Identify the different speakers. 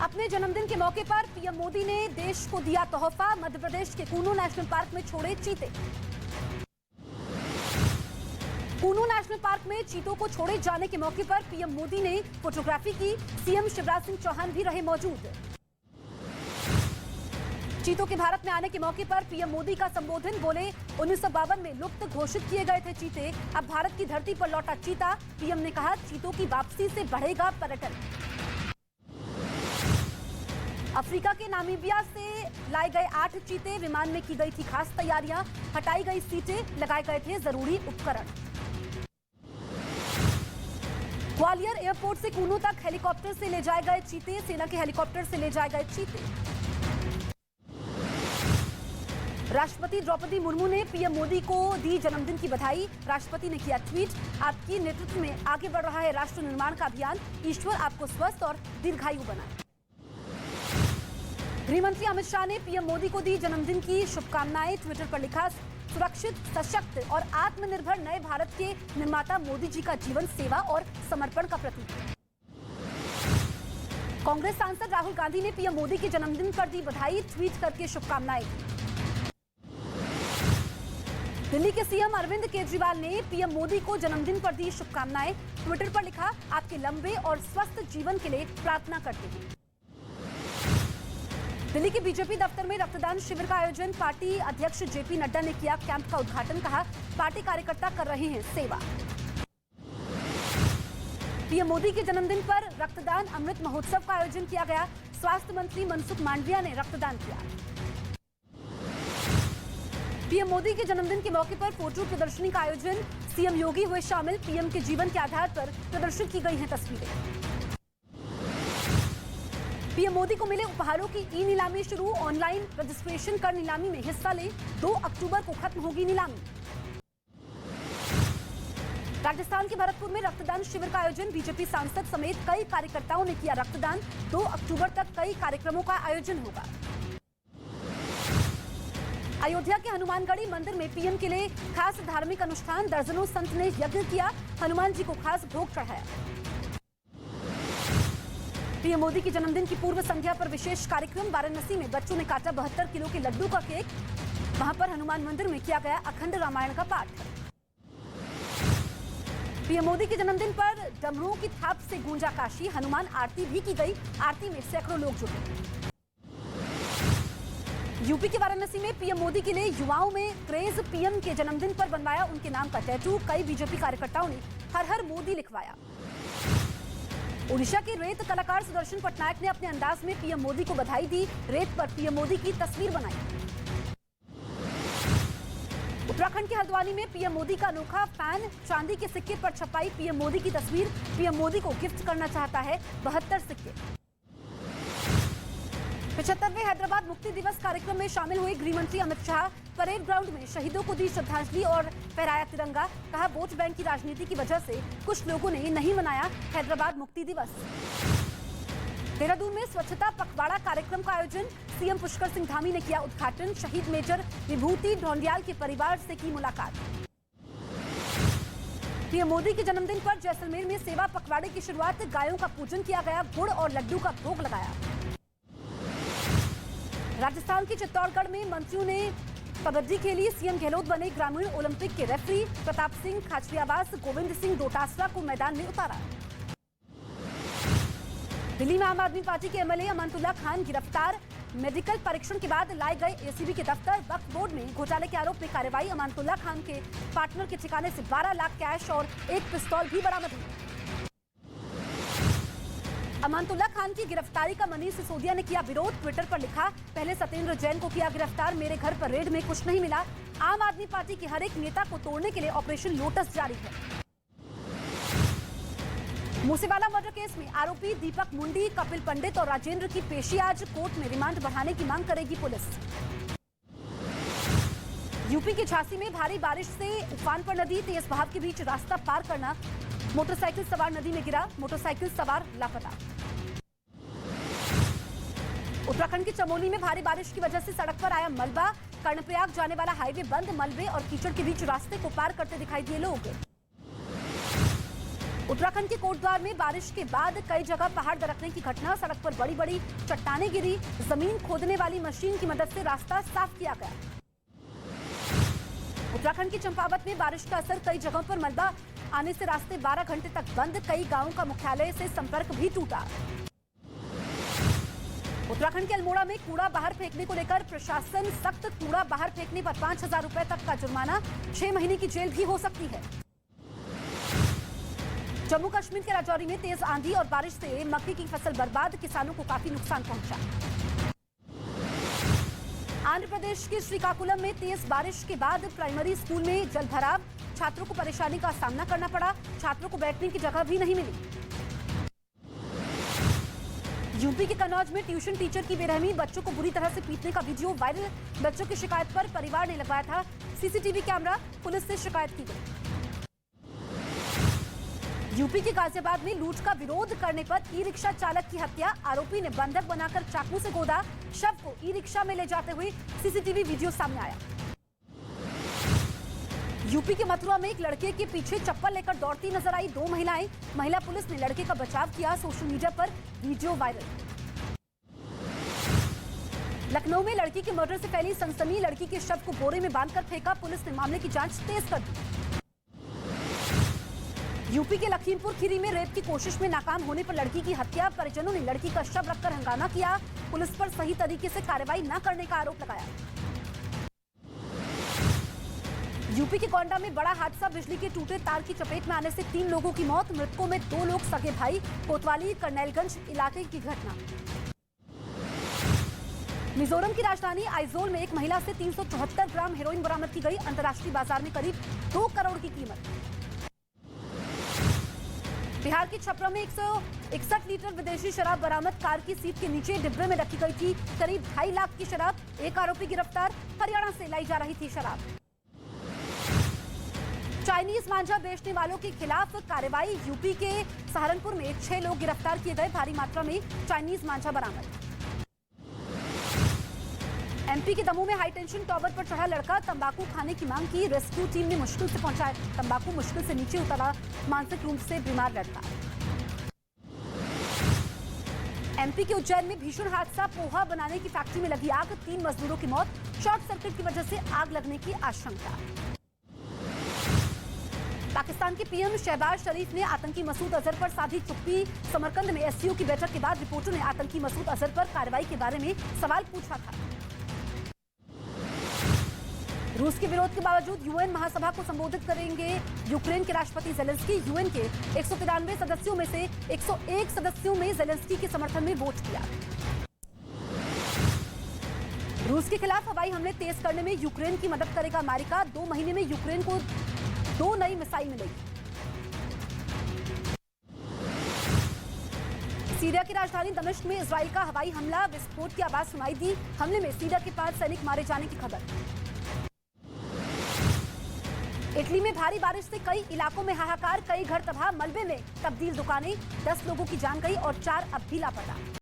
Speaker 1: अपने जन्मदिन के मौके पर पीएम मोदी ने देश को दिया तोहफा। मध्य प्रदेश के कूनो नेशनल पार्क में छोड़े चीते। कूनो नेशनल पार्क में चीतों को छोड़े जाने के मौके पर पीएम मोदी ने फोटोग्राफी की। सीएम शिवराज सिंह चौहान भी रहे मौजूद। चीतों के भारत में आने के मौके पर पीएम मोदी का संबोधन। बोले 1952 में लुप्त घोषित किए गए थे चीते, अब भारत की धरती पर लौटा चीता। पीएम ने कहा चीतों की वापसी से बढ़ेगा पर्यटन। अफ्रीका के नामीबिया से लाए गए 8 चीते। विमान में की गई थी खास तैयारियां, हटाई गई सीटें, लगाए गए थे जरूरी उपकरण। ग्वालियर एयरपोर्ट से कूनो तक हेलीकॉप्टर से ले जाए गए चीते। सेना के हेलीकॉप्टर से ले जाए गए चीते। राष्ट्रपति द्रौपदी मुर्मू ने पीएम मोदी को दी जन्मदिन की बधाई। राष्ट्रपति ने किया ट्वीट, आपके नेतृत्व में आगे बढ़ रहा है राष्ट्र निर्माण का अभियान। ईश्वर आपको स्वस्थ और दीर्घायु बनाए। गृह मंत्री अमित शाह ने पीएम मोदी को दी जन्मदिन की शुभकामनाएं। ट्विटर पर लिखा, सुरक्षित, सशक्त और आत्मनिर्भर नए भारत के निर्माता मोदी जी का जीवन सेवा और समर्पण का प्रतीक है। कांग्रेस सांसद राहुल गांधी ने पीएम मोदी के जन्मदिन पर दी बधाई। ट्वीट करके शुभकामनाएं दी। दिल्ली के सीएम अरविंद केजरीवाल ने पीएम मोदी को जन्मदिन पर दी शुभकामनाएं। ट्विटर पर लिखा, आपके लंबे और स्वस्थ जीवन के लिए प्रार्थना करते हैं। दिल्ली के बीजेपी दफ्तर में रक्तदान शिविर का आयोजन। पार्टी अध्यक्ष जेपी नड्डा ने किया कैंप का उद्घाटन। कहा, पार्टी कार्यकर्ता कर रहे हैं सेवा। पीएम मोदी के जन्मदिन पर रक्तदान अमृत महोत्सव का आयोजन किया गया। स्वास्थ्य मंत्री मनसुख मांडविया ने रक्तदान किया। पीएम मोदी के जन्मदिन के मौके पर फोटो प्रदर्शनी का आयोजन। सीएम योगी हुए शामिल। पीएम के जीवन के आधार पर प्रदर्शित की गई हैं तस्वीरें। पीएम मोदी को मिले उपहारों की ई नीलामी शुरू। ऑनलाइन रजिस्ट्रेशन कर नीलामी में हिस्सा लें। 2 अक्टूबर को खत्म होगी नीलामी। राजस्थान के भरतपुर में रक्तदान शिविर का आयोजन। बीजेपी सांसद समेत कई कार्यकर्ताओं ने किया रक्तदान। 2 अक्टूबर तक कई कार्यक्रमों का आयोजन होगा। अयोध्या के हनुमानगढ़ी मंदिर में पीएम के लिए खास धार्मिक अनुष्ठान। दर्जनों संत ने यज्ञ किया। हनुमान जी को खास भोग चढ़ाया। पीएम मोदी की जन्मदिन की पूर्व संध्या पर विशेष कार्यक्रम। वाराणसी में बच्चों ने काटा 72 किलो के लड्डू का केक। वहां पर हनुमान मंदिर में किया गया अखंड रामायण का पाठ। पीएम मोदी के जन्मदिन पर डमरुओं की थाप से गूंजा काशी। हनुमान आरती भी की गई। आरती में सैकड़ों लोग जुटे। यूपी के वाराणसी में पीएम मोदी के लिए युवाओं में क्रेज। पीएम के जन्मदिन पर बनवाया उनके नाम का टैटू। कई बीजेपी कार्यकर्ताओं ने हर हर मोदी लिखवाया। ओडिशा के रेत कलाकार सुदर्शन पटनायक ने अपने अंदाज में पीएम मोदी को बधाई दी। रेत पर पीएम मोदी की तस्वीर बनाई। उत्तराखंड के हल्द्वानी में पीएम मोदी का अनोखा फैन। चांदी के सिक्के पर छपाई पीएम मोदी की तस्वीर। पीएम मोदी को गिफ्ट करना चाहता है 72 सिक्के। 75वें हैदराबाद मुक्ति दिवस कार्यक्रम में शामिल हुए गृह मंत्री अमित शाह। परेड ग्राउंड में शहीदों को दी श्रद्धांजलि और फहराया तिरंगा। कहा, वोट बैंक की राजनीति की वजह से कुछ लोगों ने नहीं मनाया हैदराबाद मुक्ति दिवस। देहरादून में स्वच्छता पखवाड़ा कार्यक्रम का आयोजन। सीएम पुष्कर सिंह धामी ने किया उद्घाटन। शहीद मेजर विभूति ढोंडियाल के परिवार से की मुलाकात। पीएम मोदी के जन्मदिन पर जैसलमेर में सेवा पखवाड़े की शुरुआत। गायों का पूजन किया गया। गुड़ और लड्डू का भोग लगाया। राजस्थान के चित्तौड़गढ़ में मंत्रियों ने कबड्डी खेली। सीएम गहलोत बने ग्रामीण ओलंपिक के रेफरी। प्रताप सिंह खाचरियावास, गोविंद सिंह डोटासरा को मैदान में उतारा। दिल्ली में आम आदमी पार्टी के एमएलए अमानतुल्लाह खान गिरफ्तार। मेडिकल परीक्षण के बाद लाए गए एसीबी के दफ्तर। वक्फ बोर्ड में घोटाले के आरोप में कार्रवाई। अमानतुल्लाह खान के पार्टनर के ठिकाने से 12 लाख कैश और एक पिस्तौल भी बरामद हुई। अमानतुल्लाह खान की गिरफ्तारी का मनीष सिसोदिया ने किया विरोध। ट्विटर पर लिखा, पहले सत्येंद्र जैन को किया गिरफ्तार, मेरे घर पर रेड में कुछ नहीं मिला। आम आदमी पार्टी के हर एक नेता को तोड़ने के लिए ऑपरेशन लोटस जारी है। मूसेवाला मर्डर केस में आरोपी दीपक मुंडी, कपिल पंडित और राजेंद्र की पेशी आज। कोर्ट में रिमांड बढ़ाने की मांग करेगी पुलिस। यूपी के झांसी में भारी बारिश से उफान पर नदी। तेज बहाव के बीच रास्ता पार करना। मोटरसाइकिल सवार नदी में गिरा। मोटरसाइकिल सवार लापता। उत्तराखंड के चमोली में भारी बारिश की वजह से सड़क पर आया मलबा। कर्णप्रयाग जाने वाला हाईवे बंद। मलबे और कीचड़ के बीच रास्ते को पार करते दिखाई दिए लोग। उत्तराखंड के कोटद्वार में बारिश के बाद कई जगह पहाड़ दरकने की घटना। सड़क पर बड़ी बड़ी चट्टानें गिरी। जमीन खोदने वाली मशीन की मदद से रास्ता साफ किया गया। उत्तराखंड के चंपावत में बारिश का असर, कई जगहों पर मलबा आने से रास्ते 12 घंटे तक बंद। कई गांवों का मुख्यालय से संपर्क भी टूटा। उत्तराखंड के अल्मोड़ा में कूड़ा बाहर फेंकने को लेकर प्रशासन सख्त। कूड़ा बाहर फेंकने पर 5,000 रुपए तक का जुर्माना, 6 महीने की जेल भी हो सकती है। जम्मू कश्मीर के राजौरी में तेज आंधी और बारिश से मक्के की फसल बर्बाद, किसानों को काफी नुकसान पहुंचा। आंध्र प्रदेश के श्रीकाकुलम में तेज बारिश के बाद प्राइमरी स्कूल में जलभराव, छात्रों को परेशानी का सामना करना पड़ा। छात्रों को बैठने की जगह भी नहीं मिली। यूपी के कन्नौज में ट्यूशन टीचर की बेरहमी, बच्चों को बुरी तरह से पीटने का वीडियो वायरल। बच्चों की शिकायत पर परिवार ने लगवाया था सीसीटीवी कैमरा, पुलिस से शिकायत की गई। यूपी के गाजियाबाद में लूट का विरोध करने पर ई रिक्शा चालक की हत्या, आरोपी ने बंधक बनाकर चाकू से गोदा। शव को ई रिक्शा में ले जाते हुए सीसीटीवी वीडियो सामने आया। यूपी के मथुरा में एक लड़के के पीछे चप्पल लेकर दौड़ती नजर आई 2 महिलाएं। महिला पुलिस ने लड़के का बचाव किया। सोशल मीडिया पर वीडियो वायरल। लखनऊ में लड़की के मर्डर से फैली सनसनी, लड़की के शव को बोरे में बांधकर फेंका। पुलिस ने मामले की जांच तेज कर दी। यूपी के लखीमपुर खीरी में रेप की कोशिश में नाकाम होने पर लड़की की हत्या, परिजनों ने लड़की का शव रखकर हंगामा किया। पुलिस पर सही तरीके से कार्रवाई न करने का आरोप लगाया। यूपी के गोंडा में बड़ा हादसा, बिजली के टूटे तार की चपेट में आने से 3 लोगों की मौत। मृतकों में 2 लोग सगे भाई। कोतवाली करनैलगंज इलाके की घटना। मिजोरम की राजधानी आइजोल में एक महिला से 374 ग्राम हेरोइन बरामद की गई। अंतर्राष्ट्रीय बाजार में करीब 2 करोड़ की कीमत। बिहार के छपरा में 161 लीटर विदेशी शराब बरामद, कार की सीट के नीचे डिब्बे में रखी गई थी करीब 2.5 लाख की शराब। एक आरोपी गिरफ्तार, हरियाणा से लाई जा रही थी शराब। चाइनीज मांझा बेचने वालों के खिलाफ कार्रवाई, यूपी के सहारनपुर में 6 लोग गिरफ्तार किए गए। भारी मात्रा में चाइनीज मांझा बरामद। एमपी के दमोह में हाईटेंशन टावर पर चढ़ा लड़का, तंबाकू खाने की मांग की। रेस्क्यू टीम ने मुश्किल से पहुंचाया तंबाकू, मुश्किल से नीचे उतरा मानसिक रूप से बीमार लड़का। एमपी के उज्जैन में भीषण हादसा, पोहा बनाने की फैक्ट्री में लगी आग, 3 मजदूरों की मौत। शॉर्ट सर्किट की वजह से आग लगने की आशंका। पाकिस्तान के पीएम शहबाज शरीफ ने आतंकी मसूद अजहर पर साधी चुप्पी। समरकंद में एससीओ की बैठक के बाद रिपोर्टरों ने आतंकी मसूद अजहर पर कार्रवाई के बारे में सवाल पूछा था। रूस के विरोध के बावजूद यूएन महासभा को संबोधित करेंगे यूक्रेन के राष्ट्रपति जेलेंस्की। यूएन के 193 सदस्यों में से 101 सदस्यों में जेलेंस्की के समर्थन में वोट किया। रूस के खिलाफ हवाई हमले तेज करने में यूक्रेन की मदद करेगा अमेरिका। 2 महीने में यूक्रेन को 2 नई मिसाइल मिलेगी। सीरिया की राजधानी दमिश्क में इजराइल का हवाई हमला, विस्फोट की आवाज सुनाई दी। हमले में सीरिया के 5 सैनिक मारे जाने की खबर। इटली में भारी बारिश से कई इलाकों में हाहाकार, कई घर तबाह, मलबे में तब्दील दुकानें। 10 लोगों की जान गई और 4 अब भी लापता।